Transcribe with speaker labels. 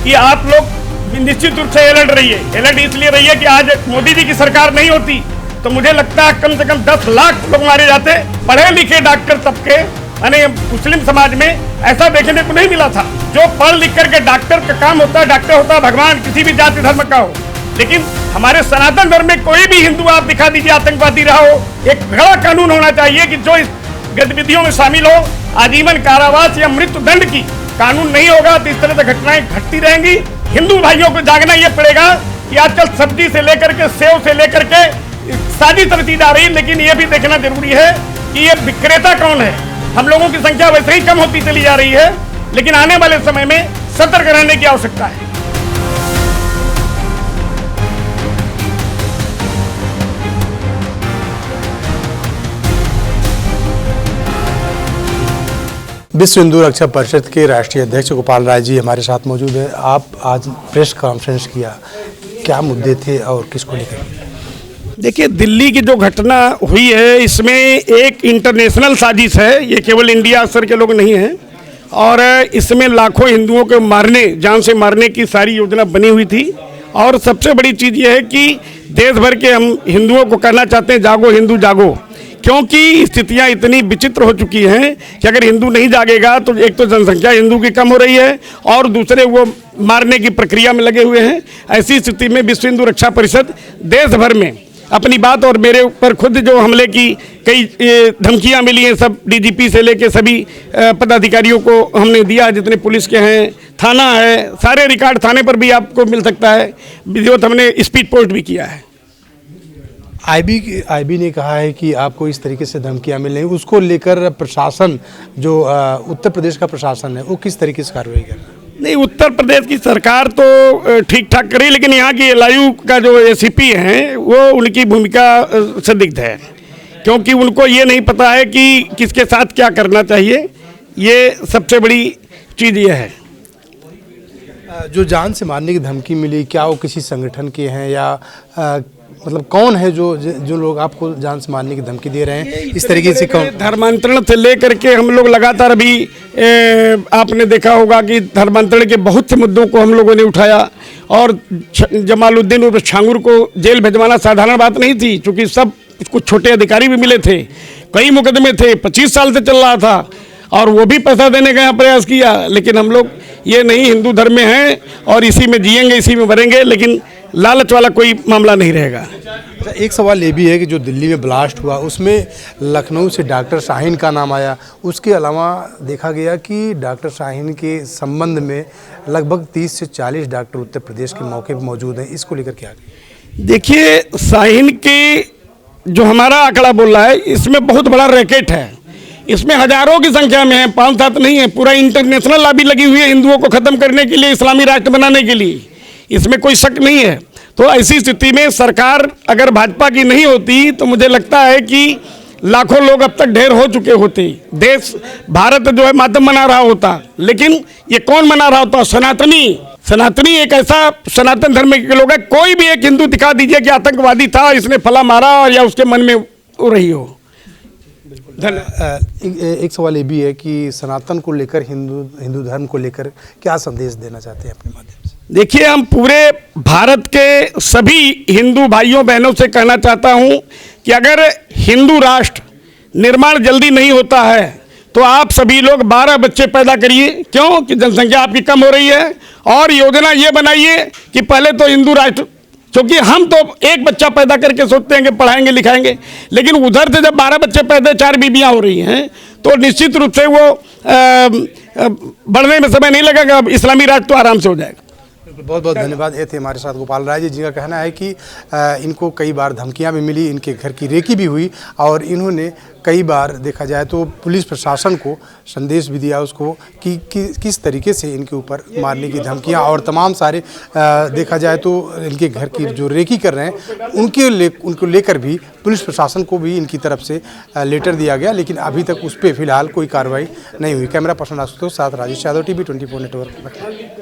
Speaker 1: कि आप लोग निश्चित रूप से अलर्ट रहिए। अलर्ट इसलिए रहिए कि आज मोदी जी की सरकार नहीं होती तो मुझे लगता है कम से कम 10 लाख लोग मारे जाते। पढ़े लिखे डॉक्टर तबके यानी मुस्लिम समाज में ऐसा देखने को नहीं मिला था। जो पढ़ लिख करके डॉक्टर का काम होता है, डॉक्टर होता है भगवान, किसी भी जाति धर्म का हो। लेकिन हमारे सनातन धर्म में कोई भी हिंदू आप दिखा दीजिए आतंकवादी रहा हो, एक बड़ा कानून होना चाहिए कि जो इस गतिविधियों में शामिल हो आजीवन कारावास या मृत्यु दंड की। कानून नहीं होगा तो इस तरह से घटनाएं घटती रहेंगी। हिंदू भाइयों को जागना ये पड़ेगा कि आजकल सब्जी से लेकर के सेव से लेकर के सारी तरह चीज आ रही है, लेकिन ये भी देखना जरूरी है कि ये विक्रेता कौन है। हम लोगों की संख्या वैसे ही कम होती चली जा रही है, लेकिन आने वाले समय में सतर्क रहने की आवश्यकता है।
Speaker 2: विश्व हिंदू रक्षा परिषद के राष्ट्रीय अध्यक्ष गोपाल राय जी हमारे साथ मौजूद है। आप आज प्रेस कॉन्फ्रेंस किया, क्या मुद्दे थे और किसको लेकर?
Speaker 1: देखिए, दिल्ली की जो घटना हुई है इसमें एक इंटरनेशनल साजिश है, ये केवल इंडिया स्तर के लोग नहीं हैं। और इसमें लाखों हिंदुओं को मारने, जान से मारने की सारी योजना बनी हुई थी। और सबसे बड़ी चीज़ ये है कि देश भर के हम हिंदुओं को कहना चाहते हैं, जागो हिंदू जागो, क्योंकि स्थितियां इतनी विचित्र हो चुकी हैं कि अगर हिंदू नहीं जागेगा तो एक तो जनसंख्या हिंदू की कम हो रही है और दूसरे वो मारने की प्रक्रिया में लगे हुए हैं। ऐसी स्थिति में विश्व हिंदू रक्षा परिषद देश भर में अपनी बात, और मेरे ऊपर खुद जो हमले की कई धमकियां मिली हैं, सब डीजीपी से लेके सभी पदाधिकारियों को हमने दिया, जितने पुलिस के हैं, थाना है, सारे रिकॉर्ड थाने पर भी आपको मिल सकता है। विधिवत हमने स्पीड पोस्ट भी किया है।
Speaker 2: आईबी ने कहा है कि आपको इस तरीके से धमकियां मिल रही, उसको लेकर प्रशासन जो उत्तर प्रदेश का प्रशासन है वो किस तरीके से कार्रवाई कर रहा है?
Speaker 1: नहीं, उत्तर प्रदेश की सरकार तो ठीक ठाक करी, लेकिन यहाँ की एलआईयू का जो एसीपी हैं वो उनकी भूमिका संदिग्ध है, क्योंकि उनको ये नहीं पता है कि किसके साथ क्या करना चाहिए। ये सबसे बड़ी चीज़ ये है।
Speaker 2: जो जान से मारने की धमकी मिली, क्या वो किसी संगठन के हैं या मतलब कौन है जो लोग आपको जान से मारने की धमकी दे रहे हैं? इस तरीके से कौन?
Speaker 1: धर्मांतरण से लेकर के हम लोग लगातार अभी आपने देखा होगा कि धर्मांतरण के बहुत से मुद्दों को हम लोगों ने उठाया, और जमालुद्दीन उर्फ छांगुर को जेल भिजवाना साधारण बात नहीं थी, क्योंकि सब कुछ छोटे अधिकारी भी मिले थे, कई मुकदमे थे, 25 साल से चल रहा था, और वो भी पैसा देने का प्रयास किया। लेकिन हम लोग ये नहीं, हिंदू धर्म में हैं और इसी में जिएंगे, इसी में मरेंगे, लेकिन लालच वाला कोई मामला नहीं रहेगा।
Speaker 2: एक सवाल ये भी है कि जो दिल्ली में ब्लास्ट हुआ उसमें लखनऊ से डॉक्टर शाहीन का नाम आया, उसके अलावा देखा गया कि डॉक्टर शाहीन के संबंध में लगभग 30 से 40 डॉक्टर उत्तर प्रदेश के मौके पर मौजूद हैं। इसको लेकर क्या?
Speaker 1: देखिए, शाहीन के जो हमारा आंकड़ा बोल रहा है इसमें बहुत बड़ा रैकेट है, इसमें हजारों की संख्या में है, 5-7 नहीं है। पूरा इंटरनेशनल लॉबी लगी हुई है हिंदुओं को ख़त्म करने के लिए, इस्लामी राष्ट्र बनाने के लिए, इसमें कोई शक नहीं है। तो ऐसी स्थिति में सरकार अगर भाजपा की नहीं होती तो मुझे लगता है कि लाखों लोग अब तक ढेर हो चुके होते, देश भारत जो है मातम मना रहा होता। लेकिन ये कौन मना रहा होता? सनातनी एक ऐसा सनातन धर्म के लोग है, कोई भी एक हिंदू दिखा दीजिए कि आतंकवादी था, इसने फला मारा और या उसके मन में हो रही हो।
Speaker 2: एक सवाल ये भी है कि सनातन को लेकर, हिंदू धर्म को लेकर क्या संदेश देना चाहते हैं अपने माध्यम से?
Speaker 1: देखिए, हम पूरे भारत के सभी हिंदू भाइयों बहनों से कहना चाहता हूं कि अगर हिंदू राष्ट्र निर्माण जल्दी नहीं होता है तो आप सभी लोग 12 बच्चे पैदा करिए, क्यों कि जनसंख्या आपकी कम हो रही है, और योजना ये बनाइए कि पहले तो हिंदू राष्ट्र, क्योंकि हम तो एक बच्चा पैदा करके सोचते हैं कि पढ़ाएंगे लिखाएंगे, लेकिन उधर से जब 12 बच्चे पैदा, 4 बीबियाँ हो रही हैं, तो निश्चित रूप से वो बढ़ने में समय नहीं लगेगा, इस्लामी राष्ट्र तो आराम से हो जाएगा।
Speaker 2: बहुत बहुत धन्यवाद। ये थे हमारे साथ गोपाल राय जी, जिनका कहना है कि इनको कई बार धमकियां भी मिली, इनके घर की रेकी भी हुई, और इन्होंने कई बार देखा जाए तो पुलिस प्रशासन को संदेश भी दिया उसको कि किस तरीके से इनके ऊपर मारने की धमकियां और तमाम सारे देखा जाए तो इनके घर की जो रेकी कर रहे हैं उनको लेकर भी पुलिस प्रशासन को भी इनकी तरफ से लेटर दिया गया, लेकिन अभी तक उस पर फिलहाल कोई कार्रवाई नहीं हुई। कैमरा पर्सन आशुतोष साथ राजेश यादव, TV 24 नेटवर्क।